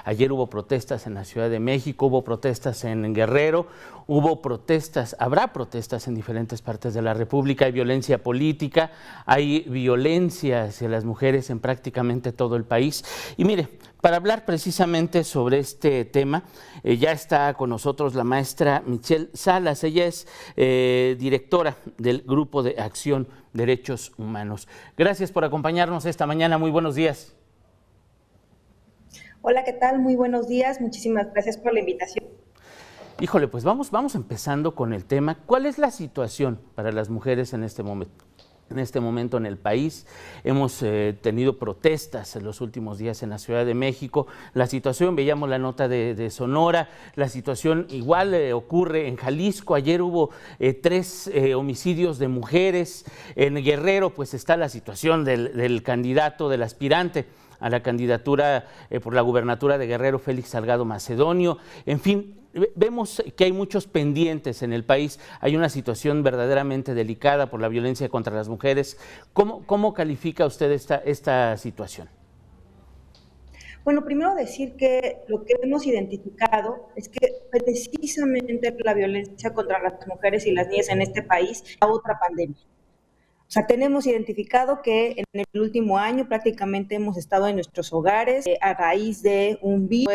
Ayer hubo protestas en la Ciudad de México, hubo protestas en Guerrero, hubo protestas, habrá protestas en diferentes partes de la República, hay violencia política, hay violencia hacia las mujeres en prácticamente todo el país. Y mire, para hablar precisamente sobre este tema, ya está con nosotros la maestra Michelle Salas. Ella es directora del Grupo de Acción Derechos Humanos. Gracias por acompañarnos esta mañana. Muy buenos días. Hola, ¿qué tal? Muy buenos días. Muchísimas gracias por la invitación. Híjole, pues vamos empezando con el tema. ¿Cuál es la situación para las mujeres en este momento? En este momento en el país hemos tenido protestas en los últimos días en la Ciudad de México. La situación, veíamos la nota de Sonora, la situación igual ocurre en Jalisco. Ayer hubo 3 homicidios de mujeres. En Guerrero pues está la situación del candidato, del aspirante a la candidatura por la gubernatura de Guerrero, Félix Salgado Macedonio. En fin, vemos que hay muchos pendientes en el país, hay una situación verdaderamente delicada por la violencia contra las mujeres. ¿Cómo califica usted esta situación? Bueno, primero decir que lo que hemos identificado es que precisamente la violencia contra las mujeres y las niñas en este país es otra pandemia. O sea, tenemos identificado que en el último año prácticamente hemos estado en nuestros hogares a raíz de un virus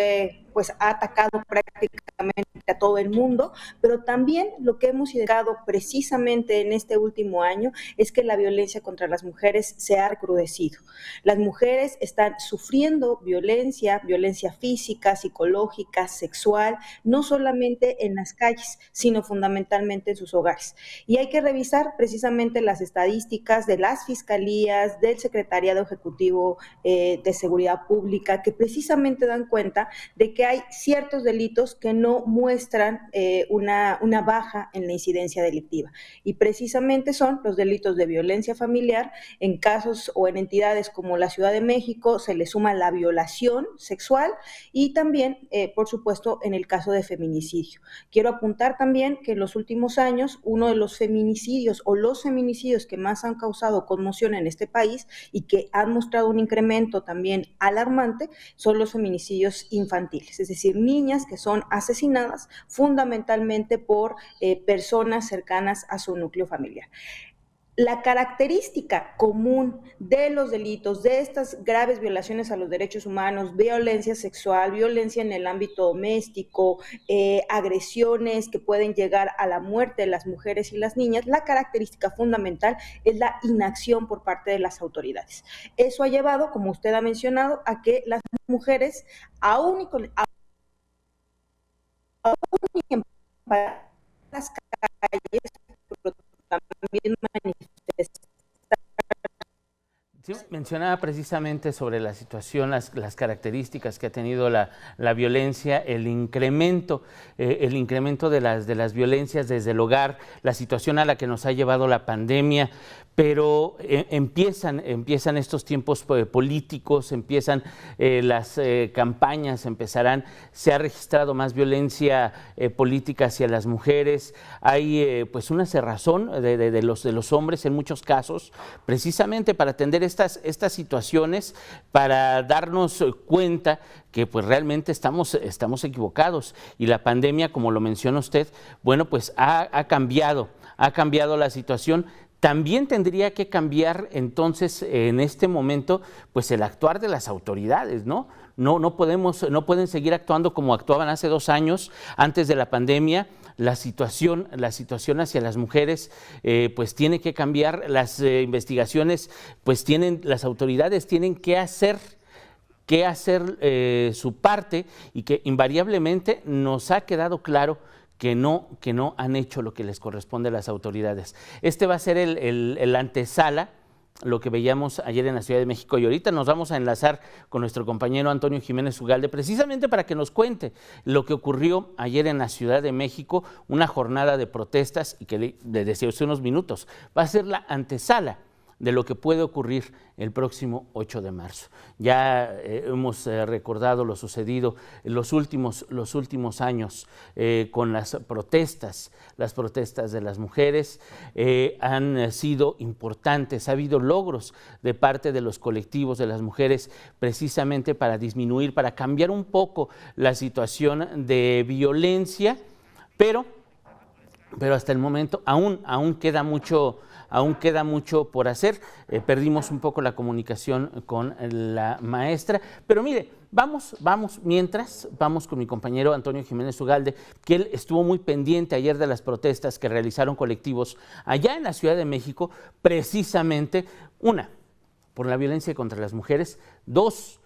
pues ha atacado prácticamente a todo el mundo, pero también lo que hemos identificado precisamente en este último año es que la violencia contra las mujeres se ha recrudecido. Las mujeres están sufriendo violencia física, psicológica, sexual, no solamente en las calles, sino fundamentalmente en sus hogares. Y hay que revisar precisamente las estadísticas de las fiscalías, del Secretariado Ejecutivo de Seguridad Pública, que precisamente dan cuenta de que hay ciertos delitos que no muestran una baja en la incidencia delictiva. Y precisamente son los delitos de violencia familiar. En casos o en entidades como la Ciudad de México se le suma la violación sexual y también, por supuesto, en el caso de feminicidio. Quiero apuntar también que en los últimos años uno de los feminicidios o los feminicidios que más han causado conmoción en este país y que han mostrado un incremento también alarmante son los feminicidios infantiles. Es decir, niñas que son asesinadas fundamentalmente por personas cercanas a su núcleo familiar. La característica común de los delitos, de estas graves violaciones a los derechos humanos, violencia sexual, violencia en el ámbito doméstico, agresiones que pueden llegar a la muerte de las mujeres y las niñas, la característica fundamental es la inacción por parte de las autoridades. Eso ha llevado, como usted ha mencionado, a que las mujeres, aún y en las calles, pero también manifestar. Sí, mencionaba precisamente sobre la situación, las características que ha tenido la violencia, el incremento de las violencias desde el hogar, la situación a la que nos ha llevado la pandemia, pero empiezan estos tiempos políticos, empiezan las campañas, se ha registrado más violencia política hacia las mujeres, hay pues una cerrazón de los hombres en muchos casos, precisamente para atender estas situaciones, para darnos cuenta que pues realmente estamos equivocados y la pandemia, como lo menciona usted, bueno, pues ha cambiado la situación. También tendría que cambiar entonces en este momento pues el actuar de las autoridades, ¿no? No pueden seguir actuando como actuaban hace 2 años antes de la pandemia. La situación hacia las mujeres pues tiene que cambiar, las investigaciones pues las autoridades tienen que hacer su parte y que invariablemente nos ha quedado claro que no han hecho lo que les corresponde a las autoridades. Este va a ser el antesala, lo que veíamos ayer en la Ciudad de México, y ahorita nos vamos a enlazar con nuestro compañero Antonio Jiménez Ugalde, precisamente para que nos cuente lo que ocurrió ayer en la Ciudad de México, una jornada de protestas, y que le decía hace unos minutos, va a ser la antesala de lo que puede ocurrir el próximo 8 de marzo. Ya hemos recordado lo sucedido en los últimos años con las protestas de las mujeres. Han sido importantes, ha habido logros de parte de los colectivos de las mujeres precisamente para disminuir, para cambiar un poco la situación de violencia, pero hasta el momento aún queda mucho por hacer. Perdimos un poco la comunicación con la maestra, pero mire, vamos con mi compañero Antonio Jiménez Ugalde, que él estuvo muy pendiente ayer de las protestas que realizaron colectivos allá en la Ciudad de México, precisamente, una, por la violencia contra las mujeres, dos,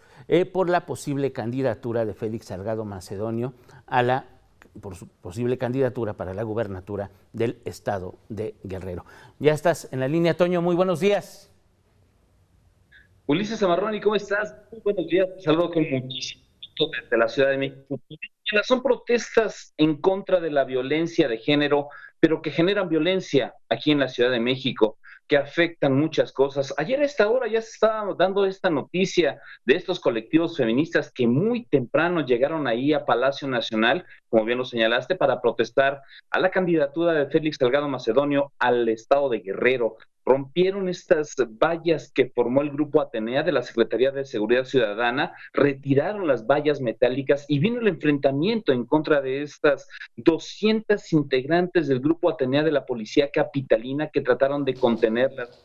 por la posible candidatura de Félix Salgado Macedonio por su posible candidatura para la gubernatura del estado de Guerrero. Ya estás en la línea, Toño, muy buenos días. Ulises Zamarroni, ¿cómo estás? Muy buenos días, te saludo con muchísimo gusto desde la Ciudad de México. Son protestas en contra de la violencia de género, pero que generan violencia aquí en la Ciudad de México, que afectan muchas cosas. Ayer a esta hora ya se estaba dando esta noticia de estos colectivos feministas que muy temprano llegaron ahí a Palacio Nacional, como bien lo señalaste, para protestar a la candidatura de Félix Salgado Macedonio al estado de Guerrero. Rompieron estas vallas que formó el Grupo Atenea de la Secretaría de Seguridad Ciudadana, retiraron las vallas metálicas y vino el enfrentamiento en contra de estas 200 integrantes del Grupo Atenea de la Policía Capitalina que trataron de contenerlas.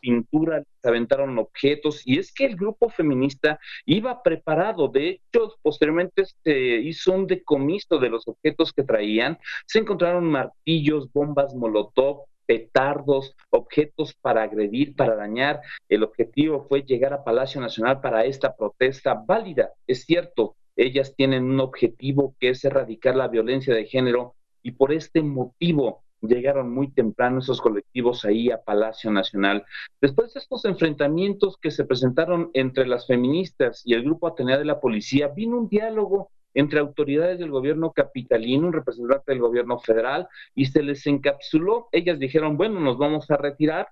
Pintura, les aventaron objetos, y es que el grupo feminista iba preparado. De hecho, posteriormente se hizo un decomiso de los objetos que traían. Se encontraron martillos, bombas molotov, petardos, objetos para agredir, para dañar. El objetivo fue llegar a Palacio Nacional para esta protesta válida. Es cierto, ellas tienen un objetivo que es erradicar la violencia de género, y por este motivo llegaron muy temprano esos colectivos ahí a Palacio Nacional. Después de estos enfrentamientos que se presentaron entre las feministas y el Grupo Atenea de la Policía, vino un diálogo entre autoridades del gobierno capitalino, un representante del gobierno federal, y se les encapsuló. Ellas dijeron, bueno, nos vamos a retirar.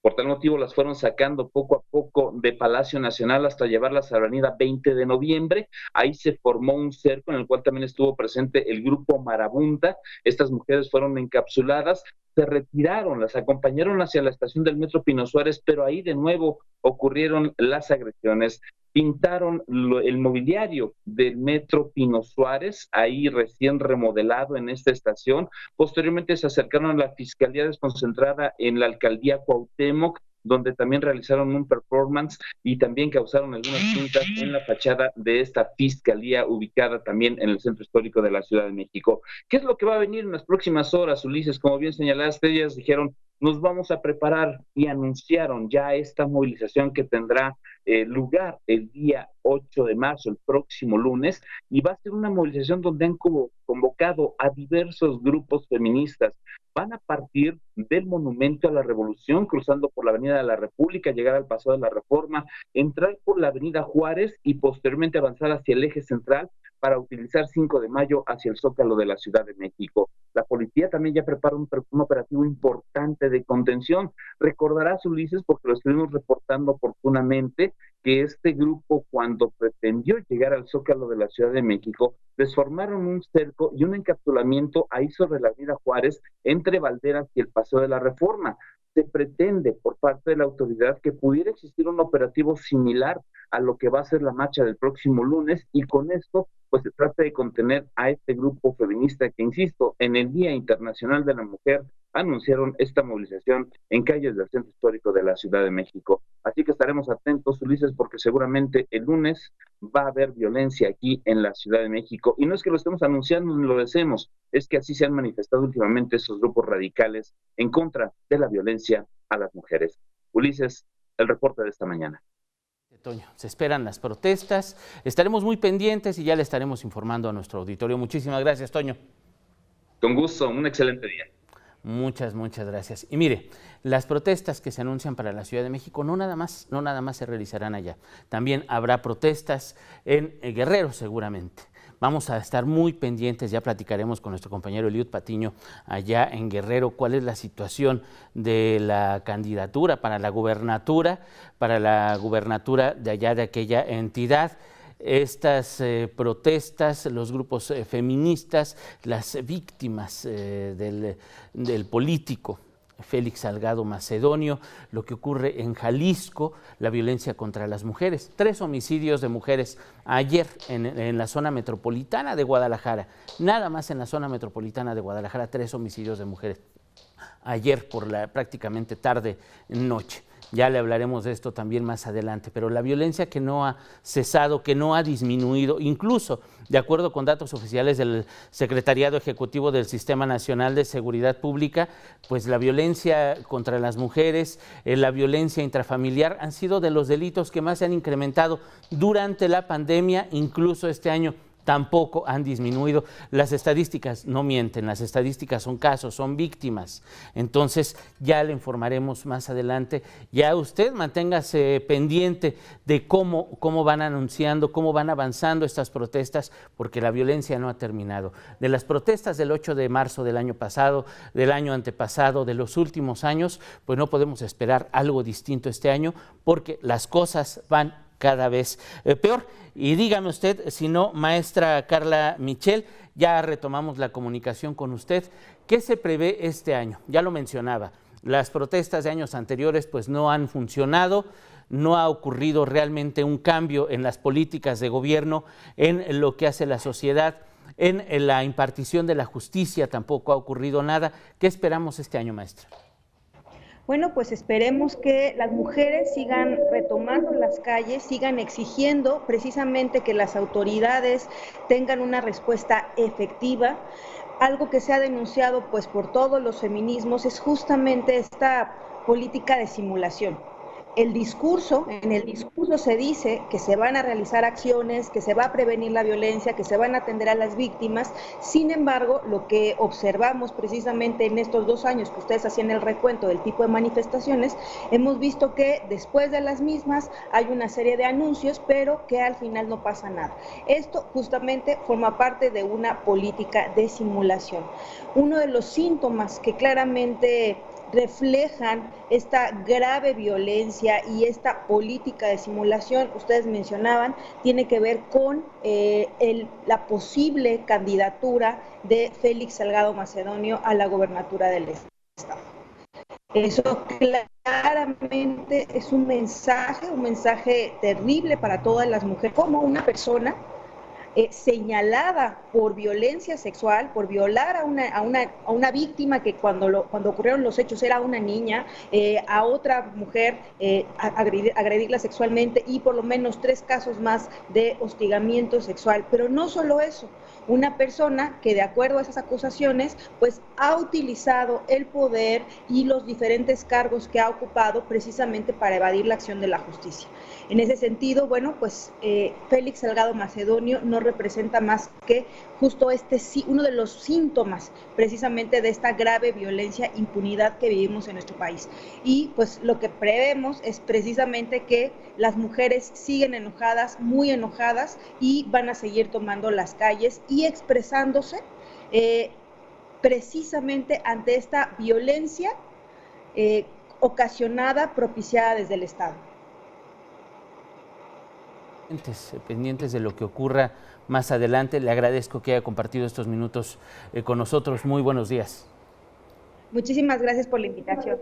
Por tal motivo las fueron sacando poco a poco de Palacio Nacional hasta llevarlas a la avenida 20 de noviembre. Ahí se formó un cerco en el cual también estuvo presente el grupo Marabunta. Estas mujeres fueron encapsuladas, se retiraron, las acompañaron hacia la estación del Metro Pino Suárez, pero ahí de nuevo ocurrieron las agresiones. Pintaron el mobiliario del Metro Pino Suárez, ahí recién remodelado en esta estación. Posteriormente se acercaron a la Fiscalía desconcentrada en la Alcaldía Cuauhtémoc, donde también realizaron un performance y también causaron algunas pintas en la fachada de esta fiscalía ubicada también en el centro histórico de la Ciudad de México. ¿Qué es lo que va a venir en las próximas horas, Ulises? Como bien señalaste, ellas dijeron, nos vamos a preparar, y anunciaron ya esta movilización que tendrá lugar el día 8 de marzo, el próximo lunes, y va a ser una movilización donde han convocado a diversos grupos feministas. Van a partir del Monumento a la Revolución, cruzando por la Avenida de la República, llegar al Paseo de la Reforma, entrar por la Avenida Juárez y posteriormente avanzar hacia el eje central para utilizar 5 de mayo hacia el Zócalo de la Ciudad de México. La policía también ya prepara un operativo importante de contención. Recordarás, Ulises, porque lo estuvimos reportando oportunamente, que este grupo, cuando pretendió llegar al Zócalo de la Ciudad de México, les formaron un cerco y un encapsulamiento ahí sobre la Avenida Juárez, entre Valderas y el Paseo de la Reforma. Se pretende por parte de la autoridad que pudiera existir un operativo similar a lo que va a ser la marcha del próximo lunes, y con esto pues se trata de contener a este grupo feminista que, insisto, en el Día Internacional de la Mujer anunciaron esta movilización en calles del centro histórico de la Ciudad de México. Así que estaremos atentos, Ulises, porque seguramente el lunes va a haber violencia aquí en la Ciudad de México. Y no es que lo estemos anunciando ni lo deseemos, es que así se han manifestado últimamente esos grupos radicales en contra de la violencia a las mujeres. Ulises, el reporte de esta mañana. Toño, se esperan las protestas, estaremos muy pendientes y ya le estaremos informando a nuestro auditorio. Muchísimas gracias, Toño. Con gusto, un excelente día. Muchas gracias. Y mire, las protestas que se anuncian para la Ciudad de México no nada más se realizarán allá. También habrá protestas en Guerrero seguramente. Vamos a estar muy pendientes, ya platicaremos con nuestro compañero Eliud Patiño allá en Guerrero cuál es la situación de la candidatura para la gubernatura de allá de aquella entidad. Estas protestas, los grupos feministas, las víctimas del político Félix Salgado Macedonio, lo que ocurre en Jalisco, la violencia contra las mujeres, 3 homicidios de mujeres ayer en la zona metropolitana de Guadalajara, nada más en la zona metropolitana de Guadalajara, 3 homicidios de mujeres ayer por la prácticamente tarde-noche. Ya le hablaremos de esto también más adelante, pero la violencia que no ha cesado, que no ha disminuido, incluso de acuerdo con datos oficiales del Secretariado Ejecutivo del Sistema Nacional de Seguridad Pública, pues la violencia contra las mujeres, la violencia intrafamiliar han sido de los delitos que más se han incrementado durante la pandemia, incluso este año. Tampoco han disminuido. Las estadísticas no mienten, las estadísticas son casos, son víctimas. Entonces ya le informaremos más adelante. Ya usted manténgase pendiente de cómo van anunciando, cómo van avanzando estas protestas, porque la violencia no ha terminado. De las protestas del 8 de marzo del año pasado, del año antepasado, de los últimos años, pues no podemos esperar algo distinto este año, porque las cosas van cada vez peor. Y dígame usted, si no, maestra Carla Michel, ya retomamos la comunicación con usted. ¿Qué se prevé este año? Ya lo mencionaba, las protestas de años anteriores pues no han funcionado, no ha ocurrido realmente un cambio en las políticas de gobierno, en lo que hace la sociedad, en la impartición de la justicia tampoco ha ocurrido nada. ¿Qué esperamos este año, maestra? Bueno, pues esperemos que las mujeres sigan retomando las calles, sigan exigiendo precisamente que las autoridades tengan una respuesta efectiva. Algo que se ha denunciado pues por todos los feminismos es justamente esta política de simulación. En el discurso se dice que se van a realizar acciones, que se va a prevenir la violencia, que se van a atender a las víctimas. Sin embargo, lo que observamos precisamente en estos 2 años que ustedes hacían el recuento del tipo de manifestaciones, hemos visto que después de las mismas hay una serie de anuncios, pero que al final no pasa nada. Esto justamente forma parte de una política de simulación. Uno de los síntomas que claramente reflejan esta grave violencia y esta política de simulación, ustedes mencionaban, tiene que ver con la posible candidatura de Félix Salgado Macedonio a la gobernatura del estado. Eso claramente es un mensaje terrible para todas las mujeres, como una persona señalada por violencia sexual, por violar a una víctima que cuando ocurrieron los hechos era una niña, a otra mujer agredirla sexualmente y por lo menos 3 casos más de hostigamiento sexual. Pero no solo eso, una persona que de acuerdo a esas acusaciones pues ha utilizado el poder y los diferentes cargos que ha ocupado precisamente para evadir la acción de la justicia. En ese sentido, bueno, pues Félix Salgado Macedonio no representa más que justo uno de los síntomas precisamente de esta grave violencia, impunidad que vivimos en nuestro país. Y pues lo que prevemos es precisamente que las mujeres siguen enojadas, muy enojadas, y van a seguir tomando las calles y expresándose precisamente ante esta violencia ocasionada, propiciada desde el Estado. Pendientes de lo que ocurra más adelante. Le agradezco que haya compartido estos minutos con nosotros. Muy buenos días. Muchísimas gracias por la invitación.